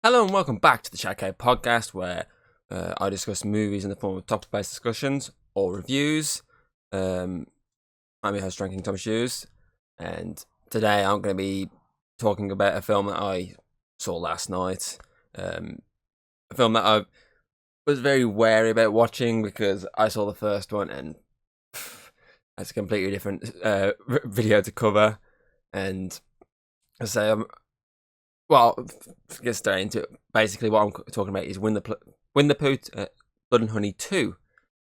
Hello and welcome back to the Chatcade podcast, where I discuss movies in the form of topic-based discussions or reviews. I'm your host, Drinking Thomas Hughes, and today I'm going to be talking about a film that I saw last night. A film that I was very wary about watching because I saw the first one and it's a completely different video to cover. And I say well, to get straight into it, basically what I'm talking about is Winnie the Pooh, Blood and Honey 2,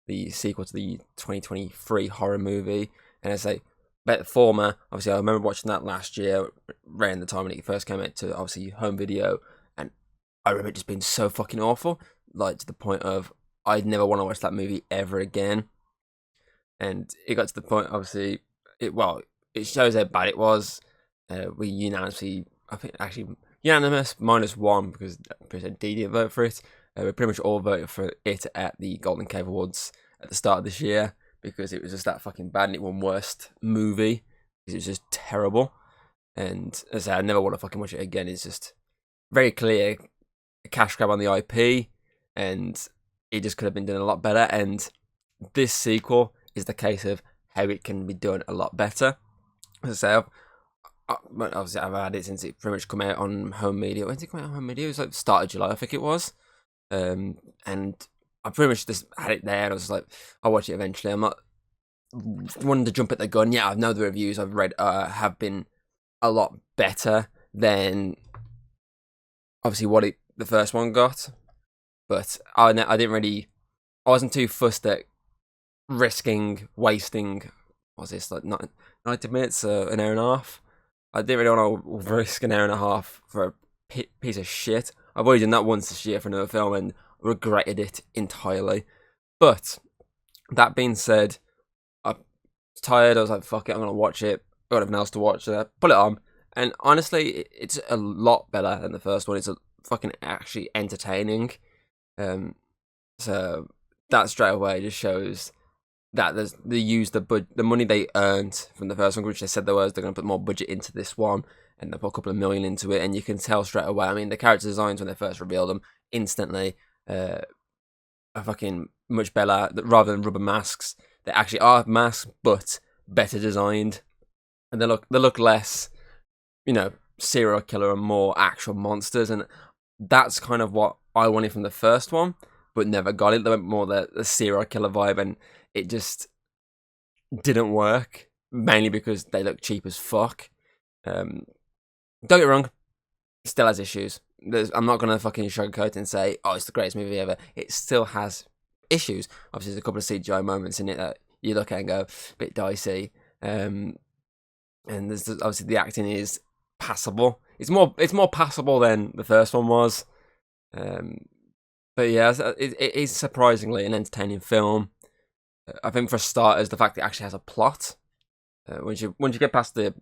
the sequel to the 2023 horror movie. And I say, about the former, obviously I remember watching that last year, around the time when it first came out to obviously home video, and I remember it just being so fucking awful, like to the point of I'd never want to watch that movie ever again. And it got to the point, obviously, it shows how bad it was. We unanimously, I think actually unanimous -1 because D didn't vote for it. We pretty much all voted for it at the Golden Cave Awards at the start of this year because it was just that fucking bad, and it won worst movie because it was just terrible. And as I say, I never want to fucking watch it again. It's just very clear a cash grab on the IP, and it just could have been done a lot better. And this sequel is the case of how it can be done a lot better. As I say, obviously I've had it since it pretty much come out on home media. When did it come out on home media? It was like the start of July, I think it was. And I pretty much just had it there, and I was like, I'll watch it eventually. I'm not wanting to jump at the gun. Yeah, I know the reviews I've read have been a lot better than obviously what the first one got. But I wasn't too fussed at wasting, what's this, like 90 minutes, an hour and a half. I didn't really want to risk an hour and a half for a piece of shit. I've already done that once this year for another film and regretted it entirely. But that being said, I was tired. I was like, fuck it, I'm going to watch it. I've got nothing else to watch. So I put it on. And honestly, it's a lot better than the first one. It's a fucking actually entertaining. So that straight away just shows that they used the money they earned from the first one, which they said they're going to put more budget into this one, and they put a couple of million into it, and you can tell straight away. I mean, the character designs when they first revealed them instantly are fucking much better. Rather than rubber masks, they actually are masks, but better designed, and they look less, serial killer and more actual monsters, and that's kind of what I wanted from the first one, but never got it. They went more the serial killer vibe, and it just didn't work, mainly because they look cheap as fuck. Don't get me wrong, it still has issues. I'm not going to fucking sugarcoat it and say, oh, it's the greatest movie ever. It still has issues. Obviously, there's a couple of CGI moments in it that you look at and go, a bit dicey. And there's obviously the acting is passable. It's more passable than the first one was. But yeah, it is surprisingly an entertaining film. I think for starters, the fact that it actually has a plot. Once you get past the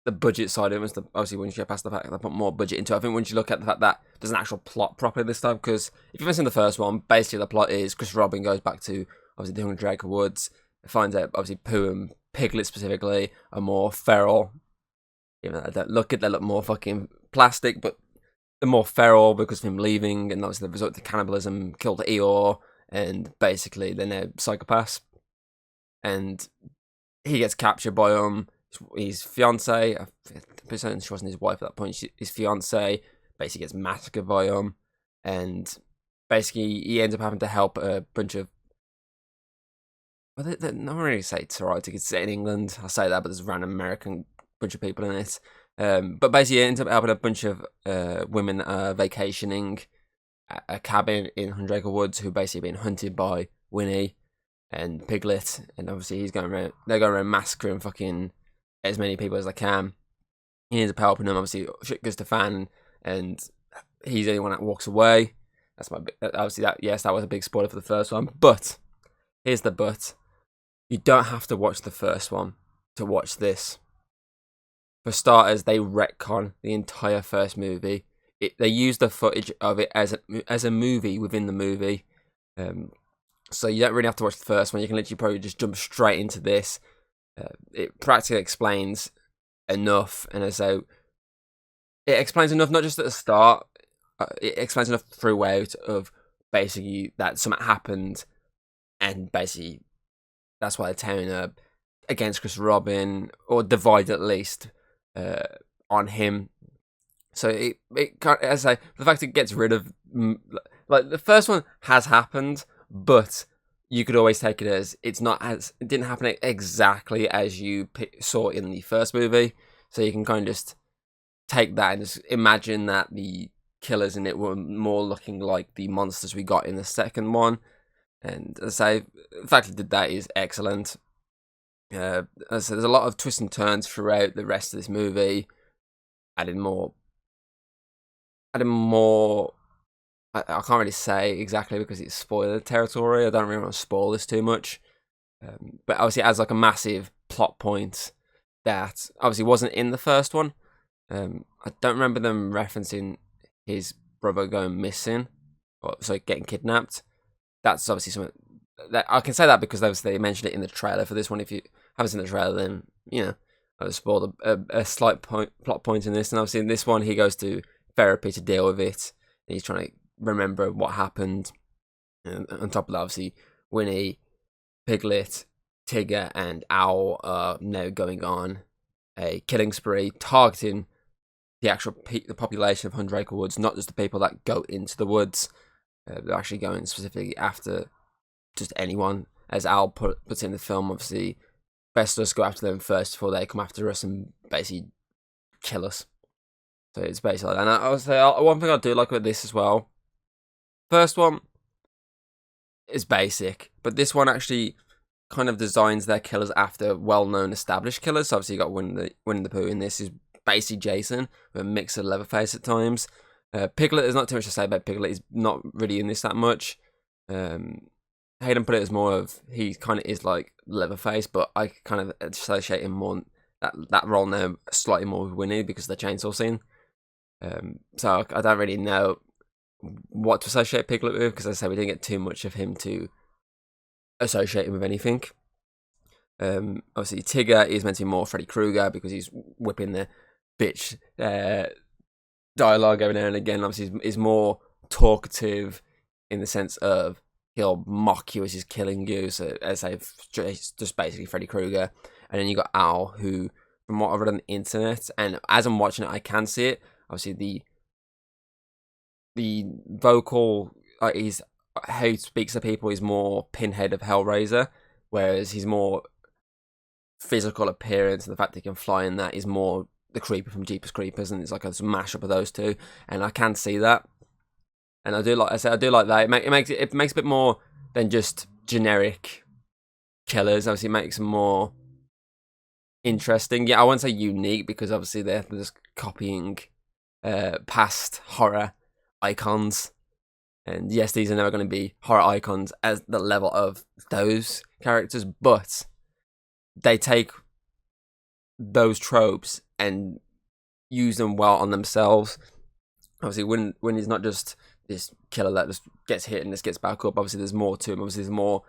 budget side of it, obviously once you get past the fact that they put more budget into it, I think once you look at the fact that there's an actual plot properly this time, because if you've seen the first one, basically the plot is Chris Robin goes back to obviously the Hungry Draco Woods, finds out obviously Pooh and Piglet specifically are more feral. Even though they look more fucking plastic, but they're more feral because of him leaving, and obviously the result of cannibalism killed Eeyore, and basically they're now psychopaths. And he gets captured by his fiance. I'm pretty certain she wasn't his wife at that point. His fiance basically gets massacred by him, and basically he ends up having to help a bunch of. Well, they not really say sorority. It's set in England. I say that, but there's a random American bunch of people in it. But basically, he ends up helping a bunch of women vacationing at a cabin in Hundraker Woods, who basically been hunted by Winnie and Piglet, and obviously they're going around massacring fucking as many people as they can. He ends up helping them. Obviously, shit goes to fan, and he's the only one that walks away. That's obviously that. Yes, that was a big spoiler for the first one, but here's the but: you don't have to watch the first one to watch this. For starters, they retcon the entire first movie. They use the footage of it as a movie within the movie. So you don't really have to watch the first one. You can literally probably just jump straight into this. It practically explains enough, and so it explains enough not just at the start, it explains enough throughout of basically that something happened, and basically that's why they're tearing up against Chris Robin, or divided at least on him. So it can't, as I say, the fact it gets rid of, like, the first one has happened, but you could always take it as it didn't happen exactly as you saw in the first movie. So you can kind of just take that and just imagine that the killers in it were more looking like the monsters we got in the second one. And as I say, the fact it did that is excellent. As I said, there's a lot of twists and turns throughout the rest of this movie, adding more. I can't really say exactly because it's spoiler territory. I don't really want to spoil this too much. But obviously it adds like a massive plot point that obviously wasn't in the first one. I don't remember them referencing his brother going missing, or so getting kidnapped. That's obviously something that I can say that because obviously they mentioned it in the trailer for this one. If you haven't seen the trailer, then I've spoiled a slight plot point in this. And obviously in this one, he goes to therapy to deal with it. And he's trying to remember what happened. And on top of that, obviously Winnie, Piglet, Tigger, and Owl are now going on a killing spree, targeting the actual the population of Hundrake Woods, not just the people that go into the woods. They're actually going specifically after just anyone. As Al puts in the film, obviously, best of us go after them first before they come after us and basically kill us. So it's basically like that. And I would say one thing I do like about this as well, first one is basic, but this one actually kind of designs their killers after well-known established killers. So obviously you got Winnie the Pooh in this, is basically Jason, with a mix of Leatherface at times. Piglet, there's not too much to say about Piglet. He's not really in this that much. Hayden put it as more of, he kind of is like Leatherface, but I kind of associate him more, that role now slightly more with Winnie because of the chainsaw scene. So I don't really know what to associate Piglet with, because as I say, we didn't get too much of him to associate him with anything. Obviously Tigger is meant to be more Freddy Krueger because he's whipping the bitch dialogue every now and again. Obviously he's more talkative in the sense of he'll mock you as he's killing you. So as I've just basically Freddy Krueger. And then you got Owl, who, from what I've read on the internet, and as I'm watching it, I can see it. Obviously the vocal, he's how he speaks to people is more Pinhead of Hellraiser, whereas he's more physical appearance and the fact that he can fly in that is more the Creeper from Jeepers Creepers, and it's like a mashup of those two, and I can see that, and I do like that. It makes a bit more than just generic killers. Obviously, it makes them more interesting. Yeah, I won't say unique because obviously they're just copying past horror icons. And yes, these are never going to be horror icons as the level of those characters, but they take those tropes and use them well on themselves. Obviously, when he's not just this killer that just gets hit and just gets back up, obviously there's more to him. Obviously there's more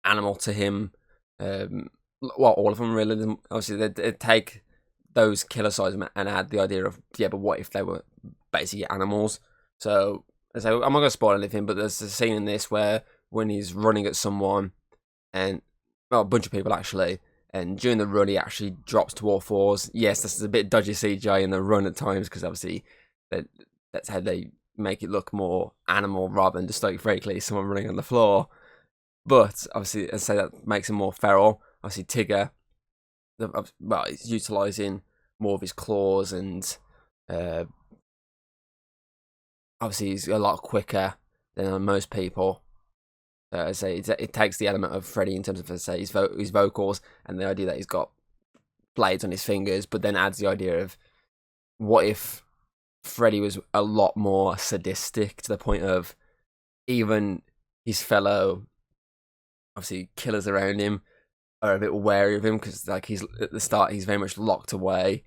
animal to him. Well, all of them really. Obviously they take those killer sides and add the idea of, yeah, but what if they were basically animals? So I'm not going to spoil anything, but there's a scene in this where when he's running at someone, and a bunch of people actually, and during the run he actually drops to all fours. Yes, this is a bit dodgy CGI in the run at times because obviously that's how they make it look more animal rather than just like very clearly someone running on the floor. But obviously, as I say, that makes him more feral. Obviously, Tigger, well, he's utilising more of his claws, and obviously he's a lot quicker than most people. I say it takes the element of Freddy in terms of, let's say, his vocals and the idea that he's got blades on his fingers, but then adds the idea of what if Freddy was a lot more sadistic to the point of even his fellow, obviously, killers around him are a bit wary of him because, like, he's at the start he's very much locked away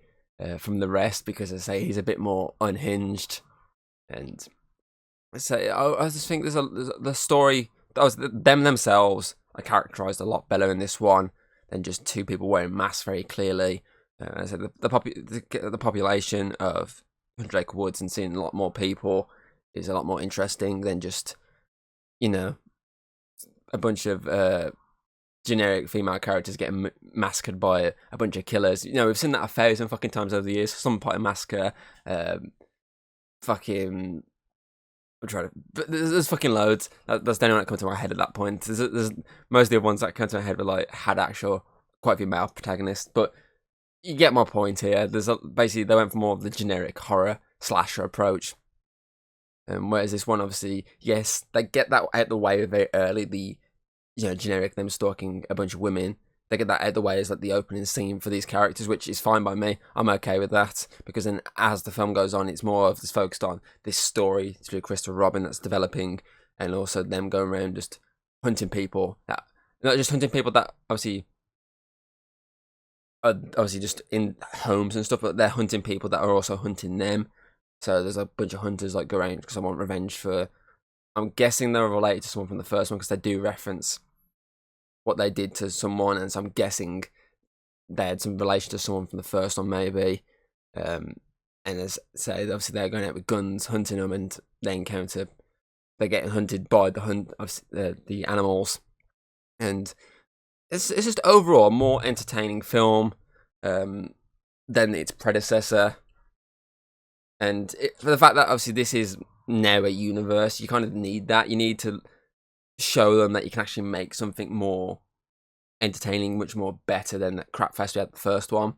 from the rest because, as I say, he's a bit more unhinged. And I just think there's the story. Them themselves are characterized a lot better in this one than just two people wearing masks very clearly. As I said, the population of Drake Woods and seeing a lot more people is a lot more interesting than just, you know, a bunch of generic female characters getting massacred by a bunch of killers. You know, we've seen that 1,000 fucking times over the years. Some Party Massacre, fucking. I'm trying to, but there's fucking loads. That's the only one that come to my head at that point. There's most of the other ones that come to my head were like had actual quite a few male protagonists, but you get my point here. Basically they went for more of the generic horror slasher approach, whereas this one obviously, yes, they get that out the way very early. The generic them stalking a bunch of women. They get that out of the way as like the opening scene for these characters, which is fine by me. I'm okay with that, because then as the film goes on, it's more of this focused on this story through Christopher Robin that's developing, and also them going around just hunting people. Not just hunting people that obviously are just in homes and stuff, but they're hunting people that are also hunting them. So there's a bunch of hunters like go around because I want revenge for. I'm guessing they're related to someone from the first one because they do reference what they did to someone, and so I'm guessing they had some relation to someone from the first one, maybe. And as I say, obviously they're going out with guns, hunting them, and they're getting hunted by the animals, and it's just overall a more entertaining film than its predecessor. And for the fact that obviously this is now a universe, you kind of need that. You need to show them that you can actually make something more entertaining, much more better than that crap fest we had the first one.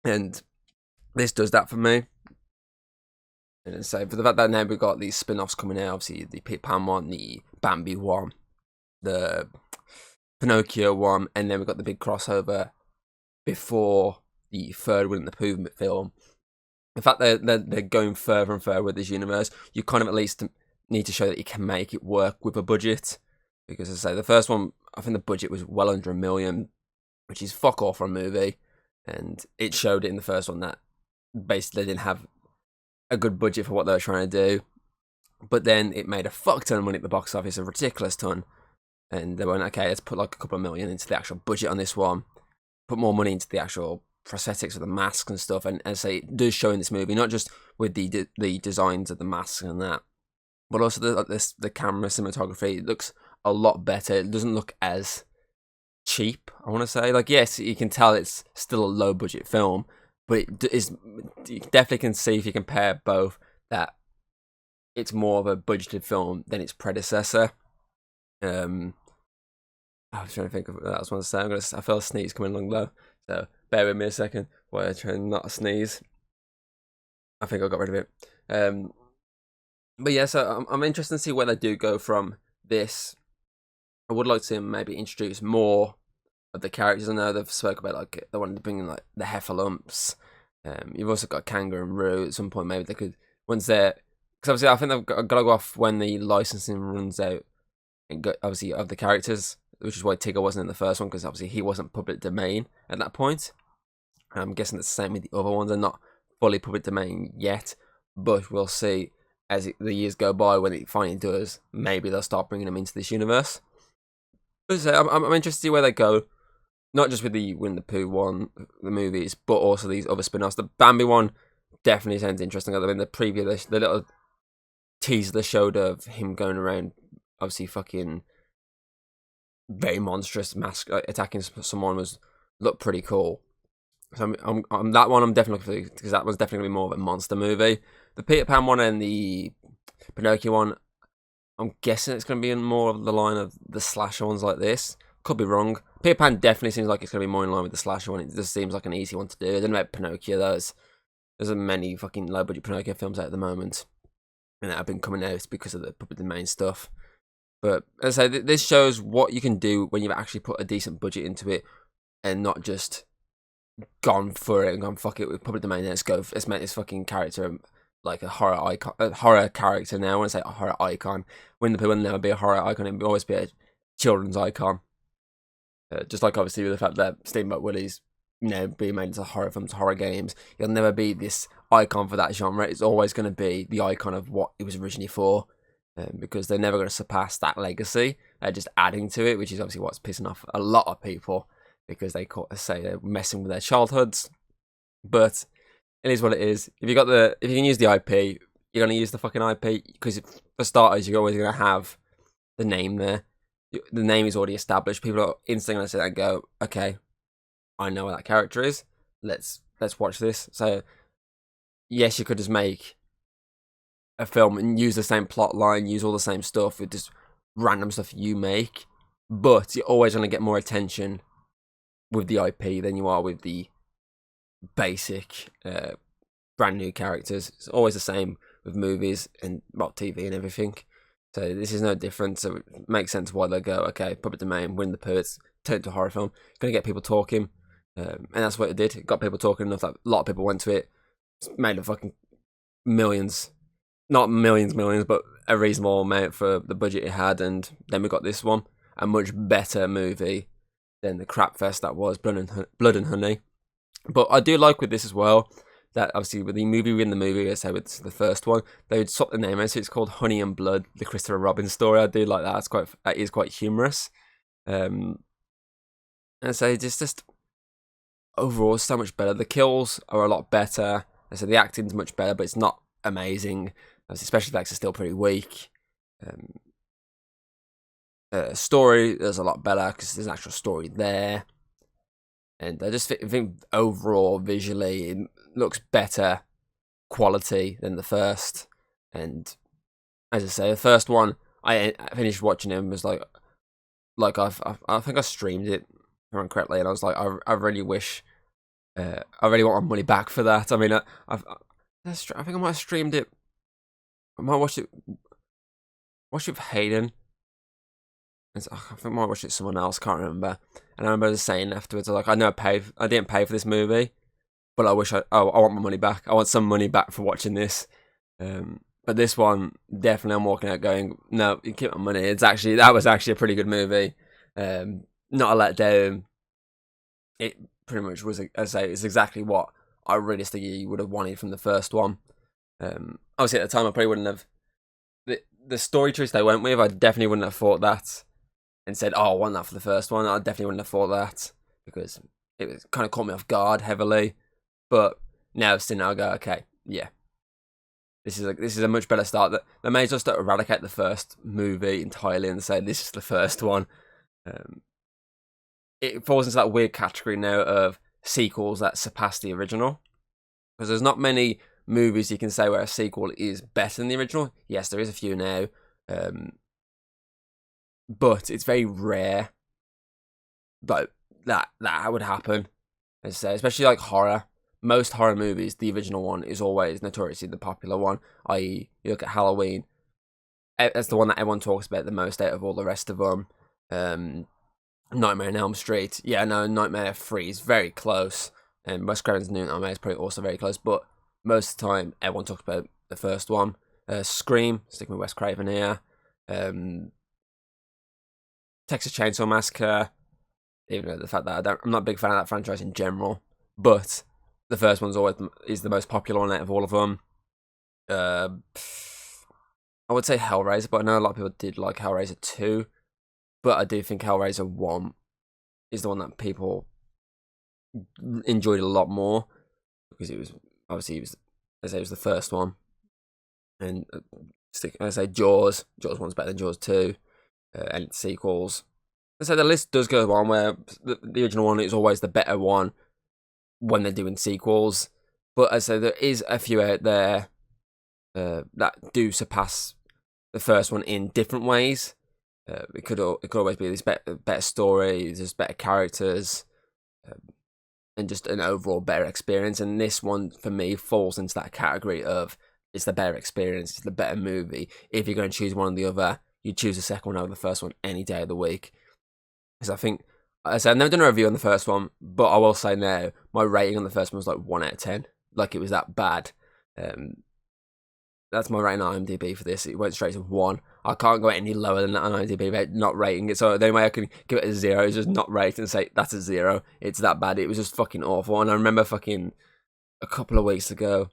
And this does that for me. And so for the fact that now we've got these spin-offs coming out, obviously the Peter Pan one, the Bambi one, the Pinocchio one, and then we've got the big crossover before the third Winnie the Pooh film. The fact that they're going further and further with this universe, you kind of at least need to show that you can make it work with a budget. Because as I say, the first one, I think the budget was well under $1 million, which is fuck all for a movie. And it showed it in the first one that basically they didn't have a good budget for what they were trying to do. But then it made a fuck ton of money at the box office, a ridiculous ton. And they went, okay, let's put like a couple of million into the actual budget on this one. Put more money into the actual prosthetics of the masks and stuff. And as I say, it does show in this movie, not just with the designs of the masks and that, but also the camera cinematography. It looks a lot better. It doesn't look as cheap, I want to say. Like, yes, you can tell it's still a low budget film, but you definitely can see, if you compare both, that it's more of a budgeted film than its predecessor. I was trying to think of what I was going to say. I felt a sneeze coming along low, so bear with me a second while I try not to sneeze. I think I got rid of it. But yeah, so I'm interested to see where they do go from this. I would like to see them maybe introduce more of the characters. I know they've spoke about like they wanted to bring in like the Heffalumps. You've also got Kanga and Roo. At some point, maybe they could, once they're, because obviously I think they've got to go off when the licensing runs out, and obviously of the characters, which is why Tigger wasn't in the first one, because obviously he wasn't public domain at that point. I'm guessing it's the same with the other ones. They're not fully public domain yet, but we'll see as the years go by. When it finally does, maybe they'll start bringing them into this universe. But I'm interested to see where they go, not just with the Winnie the Pooh one, the movies, but also these other spin-offs. The Bambi one definitely sounds interesting. I mean, the preview, the little teaser they showed of him going around, obviously fucking very monstrous mask, attacking someone, looked pretty cool. So I'm that one I'm definitely looking for, because that was definitely gonna be more of a monster movie. The Peter Pan one and the Pinocchio one, I'm guessing it's going to be in more of the line of the slasher ones like this. Could be wrong. Peter Pan definitely seems like it's going to be more in line with the slasher one. It just seems like an easy one to do. I don't know about Pinocchio, though. There's many fucking low-budget Pinocchio films out at the moment, and that have been coming out because of the main stuff. But as I say, this shows what you can do when you've actually put a decent budget into it, and not just gone for it and gone fuck it with public domain. Let's make this fucking character like a horror icon, a horror character now. I want to say a horror icon. Winnie the Pooh will never be a horror icon. It will always be a children's icon. Just like obviously with the fact that Steamboat Willie's being made into horror films, horror games, it'll never be this icon for that genre. It's always going to be the icon of what it was originally for, because they're never going to surpass that legacy. They're just adding to it, which is obviously what's pissing off a lot of people, because they say they're messing with their childhoods. But it is what it is. If you can use the IP, you're gonna use the fucking IP because for starters, you're always gonna have the name there. The name is already established. People are instantly gonna sit there and go, okay, I know what that character is. Let's watch this. So yes, you could just make a film and use the same plot line, use all the same stuff with just random stuff you make, but you're always gonna get more attention with the IP than you are with the basic brand new characters. It's always the same with movies and TV and everything. So this is no different. So it makes sense why they go, okay, public domain, Winnie the Pooh, it's turned into a horror film. It's gonna get people talking, and that's what it did. It got people talking enough that a lot of people went to it. It's made a fucking millions, not millions, but a reasonable amount for the budget it had. And then we got this one, a much better movie than the crap fest that was Blood and Honey. But I do like with this as well that obviously with the movie within the movie, I say with the first one, they would swap the name out, so it's called Honey and Blood, the Christopher Robin story. I do like that. That is quite humorous. And so it's just overall so much better. The kills are a lot better. So the acting's much better, but it's not amazing. Special effects are still pretty weak. Story is a lot better because there's an actual story there. And I just think overall, visually, it looks better quality than the first. And as I say, the first one, I finished watching it and was like I think I streamed it, if I remember correctly, and I was like, I really wish, I really want my money back for that. I mean, I think I might have streamed it. I might watch it with Hayden. I think I might watch it with someone else, can't remember. And I remember saying afterwards, I know I didn't pay for this movie, but I wish I want my money back. I want some money back for watching this. But this one, definitely I'm walking out going, no, you keep my money. That was actually a pretty good movie. Not a letdown. It pretty much was, as I say, it's exactly what I realistically would have wanted from the first one. Obviously at the time I probably wouldn't have, the story twist they went with, I definitely wouldn't have thought that and said, oh, I want that for the first one. I definitely wouldn't have thought that because it was kind of caught me off guard heavily. But now still now I go, okay, yeah, this is a much better start. They may as well start to eradicate the first movie entirely and say this is the first one. It falls into that weird category now of sequels that surpass the original, because there's not many movies you can say where a sequel is better than the original. Yes, there is a few now, but it's very rare. But that would happen, as I say, especially like horror. Most horror movies, the original one is always notoriously the popular one. I.e., you look at Halloween, that's the one that everyone talks about the most out of all the rest of them. Nightmare on Elm Street, yeah, no, Nightmare 3 is very close, and Wes Craven's New Nightmare is probably also very close. But most of the time, everyone talks about the first one. Scream, sticking with Wes Craven here. Texas Chainsaw Massacre, even though the fact that I'm not a big fan of that franchise in general, but the first one's always is the most popular one out of all of them. I would say Hellraiser, but I know a lot of people did like Hellraiser 2, but I do think Hellraiser 1 is the one that people enjoyed a lot more, because it was the first one. And I say Jaws 1's better than Jaws 2, and its sequels. So the list does go on where the original one is always the better one when they're doing sequels. But as I say, there is a few out there that do surpass the first one in different ways. It could always be this better story, just better characters, and just an overall better experience. And this one, for me, falls into that category of it's the better experience, it's the better movie. If you're going to choose one or the other, you choose the second one over the first one any day of the week. Because I think, as I said, I've never done a review on the first one, but I will say now, my rating on the first one was like 1 out of 10. Like, it was that bad. That's my rating on IMDb for this. It went straight to 1. I can't go any lower than that on IMDb without not rating it. So the only way I can give it a 0 is just not rate and say that's a 0. It's that bad. It was just fucking awful. And I remember fucking a couple of weeks ago,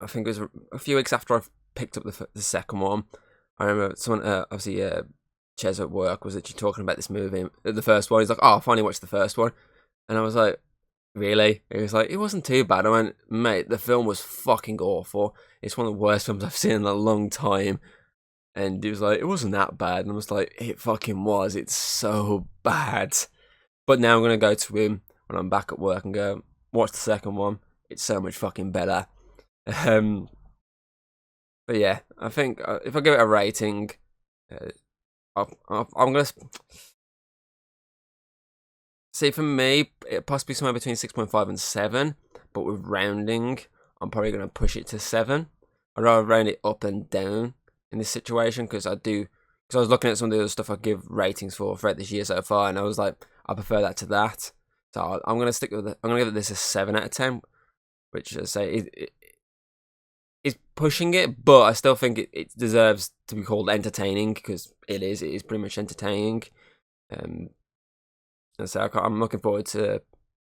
I think it was a few weeks after I picked up the second one, I remember someone, obviously, Ches at work was actually talking about this movie, the first one. He's like, oh, I finally watched the first one. And I was like, really? He was like, it wasn't too bad. I went, mate, the film was fucking awful. It's one of the worst films I've seen in a long time. And he was like, it wasn't that bad. And I was like, it fucking was. It's so bad. But now I'm going to go to him when I'm back at work and go, watch the second one. It's so much fucking better. But yeah, I think if I give it a rating, I'm going to... See, for me, it possibly somewhere between 6.5 and 7. But with rounding, I'm probably going to push it to 7. I'd rather round it up and down in this situation, because I was looking at some of the other stuff I give ratings for throughout this year so far, and I was like, I prefer that to that. So I'm gonna stick with it. I'm gonna give this a 7 out of 10, which I say is pushing it, but I still think it deserves to be called entertaining, because it is pretty much entertaining. And so I'm looking forward to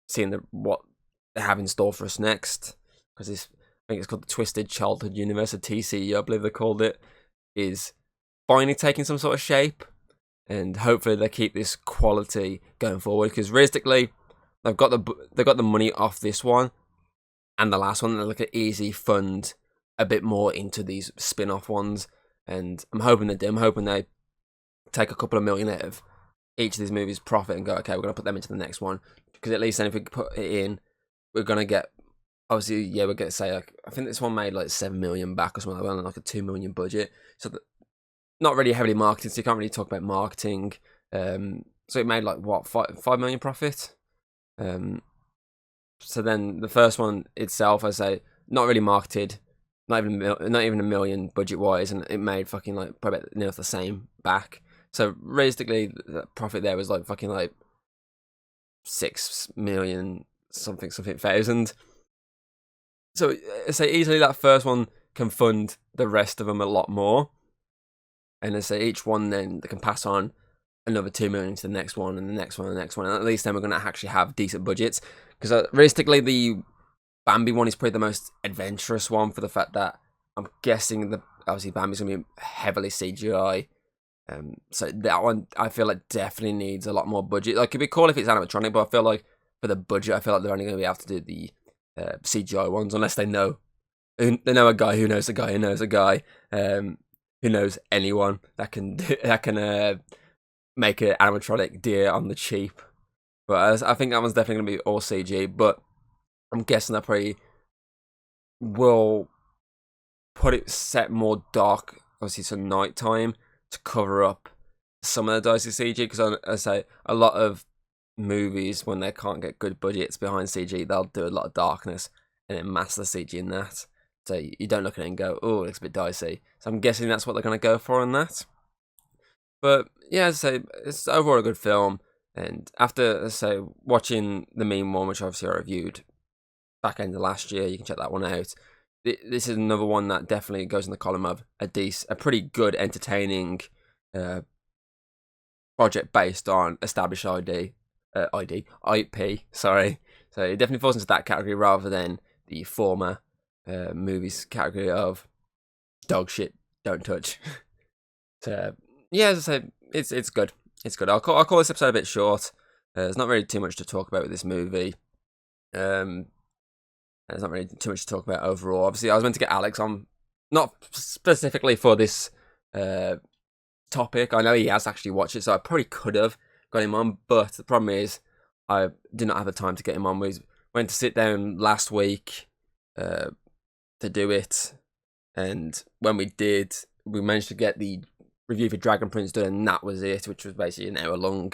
seeing what they have in store for us next, because I think it's called the Twisted Childhood Universe, a TCU, I believe they called it, is finally taking some sort of shape, and hopefully they keep this quality going forward, because realistically they've got the money off this one and the last one. They're like an easy fund a bit more into these spin-off ones, and I'm hoping they take a couple of million out of each of these movies' profit and go, okay, we're going to put them into the next one, because at least then if we put it in, we're going to get, obviously, yeah, we're going to say, like, I think this one made like 7 million back or something, like a 2 million budget, so not really heavily marketed, so you can't really talk about marketing. So it made like what, 5 million profit. So then the first one itself, I say, not really marketed, not even a million budget wise, and it made fucking like probably about near the same back. So realistically, the profit there was like fucking like 6 million something thousand. So I say easily that first one can fund the rest of them a lot more. And I say each one then they can pass on another 2 million to the next one and the next one and the next one. And at least then we're going to actually have decent budgets. Because realistically, the Bambi one is probably the most adventurous one, for the fact that I'm guessing obviously Bambi's going to be heavily CGI. So that one I feel like definitely needs a lot more budget. Like, it'd be cool if it's animatronic, but I feel like for the budget, I feel like they're only going to be able to do the CGI ones, unless they know a guy who knows a guy who knows a guy. Who knows anyone that can make an animatronic deer on the cheap. But I think that one's definitely going to be all CG. But I'm guessing they probably will put it set more dark, obviously, so nighttime, to cover up some of the dicey CG. Because I say a lot of movies, when they can't get good budgets behind CG, they'll do a lot of darkness and then mask the CG in that. So you don't look at it and go, oh, it looks a bit dicey. So I'm guessing that's what they're going to go for on that. But yeah, as I say, it's overall a good film. And after, as I say, watching the meme one, which obviously I reviewed back end of last year, you can check that one out. This is another one that definitely goes in the column of a pretty good, entertaining project based on established IP. Sorry. So it definitely falls into that category rather than the former movies category of dog shit, don't touch. So yeah, as I said, it's good. It's good. I'll call this episode a bit short. There's not really too much to talk about with this movie. There's not really too much to talk about overall. Obviously, I was meant to get Alex on, not specifically for this topic. I know he has actually watched it, so I probably could have got him on, but the problem is I did not have the time to get him on. We went to sit down last week to do it, and when we did, we managed to get the review for Dragon Prince done, and that was it, which was basically an hour long.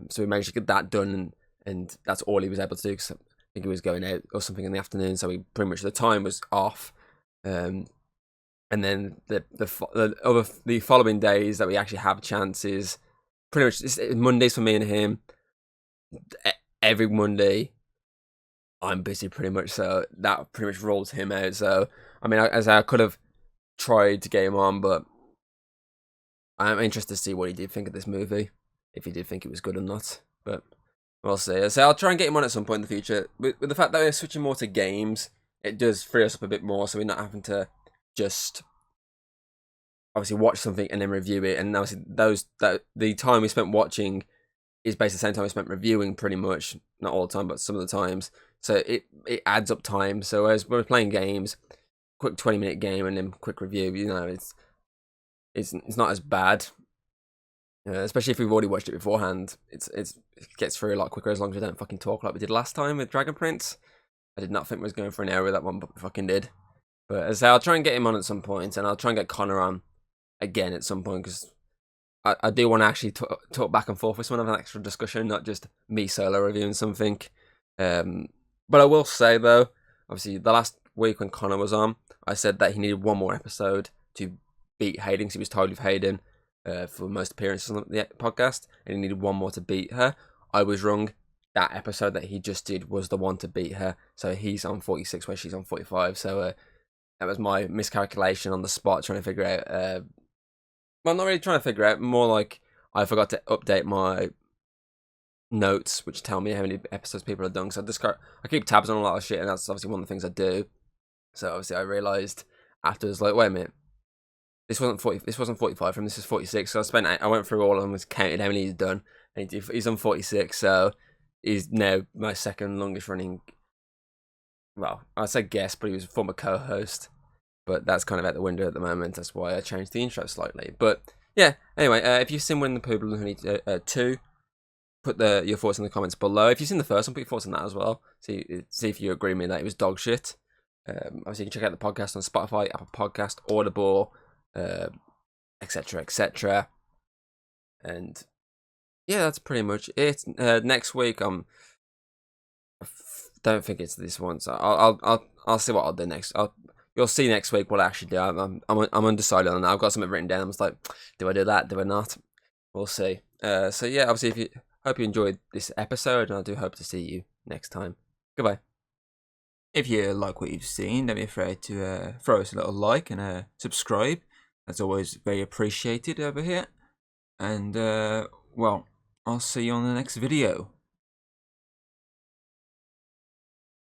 So we managed to get that done, and that's all he was able to do, because I think he was going out or something in the afternoon, so we pretty much, the time was off. And then the following days that we actually have chances, pretty much it's Mondays for me and him. Every Monday I'm busy pretty much, so that pretty much rolls him out. So I mean, I could have tried to get him on, but I'm interested to see what he did think of this movie, if he did think it was good or not. But we'll see. So I'll try and get him on at some point in the future. With the fact that we're switching more to games, it does free us up a bit more, so we're not having to just obviously watch something and then review it. And obviously the time we spent watching is basically the same time I spent reviewing, pretty much, not all the time, but some of the times. So it adds up time. So as we're playing games, quick 20-minute game and then quick review, you know, it's not as bad. Especially if we've already watched it beforehand, it gets through a lot quicker as long as we don't fucking talk like we did last time with Dragon Prince. I did not think we was going for an error with that one, but we fucking did. But as I say, I'll try and get him on at some point, and I'll try and get Connor on again at some point, because I do want to actually talk back and forth with someone, have an extra discussion, not just me solo reviewing something. But I will say, though, obviously, the last week when Connor was on, I said that he needed one more episode to beat Hayden, because he was tied with Hayden for most appearances on the podcast, and he needed one more to beat her. I was wrong. That episode that he just did was the one to beat her. So he's on 46 where she's on 45. So that was my miscalculation on the spot, trying to figure out... well, not really trying to figure out, more like I forgot to update my notes, which tell me how many episodes people have done. So I keep tabs on a lot of shit, and that's obviously one of the things I do. So obviously I realised afterwards, like, wait a minute, this wasn't 45 from, this is 46. So I went through all of them and counted how many he's done, and he's on 46. So he's now my second longest running. Well, I say guest, but he was a former co-host. But that's kind of out the window at the moment. That's why I changed the intro slightly. But yeah, anyway, if you've seen Winnie the Pooh Blood Honey 2, put your thoughts in the comments below. If you've seen the first one, put your thoughts on that as well. See if you agree with me that it was dog shit. Obviously, you can check out the podcast on Spotify, Apple Podcast, Audible, etc., etc. And yeah, that's pretty much it. Next week, I don't think it's this one, so I'll see what I'll do next. You'll see next week what I actually do. I'm undecided on that. I've got something written down. I was like, do I do that? Do I not? We'll see. So yeah, obviously, hope you enjoyed this episode, and I do hope to see you next time. Goodbye. If you like what you've seen, don't be afraid to throw us a little like and subscribe. That's always very appreciated over here. And well, I'll see you on the next video.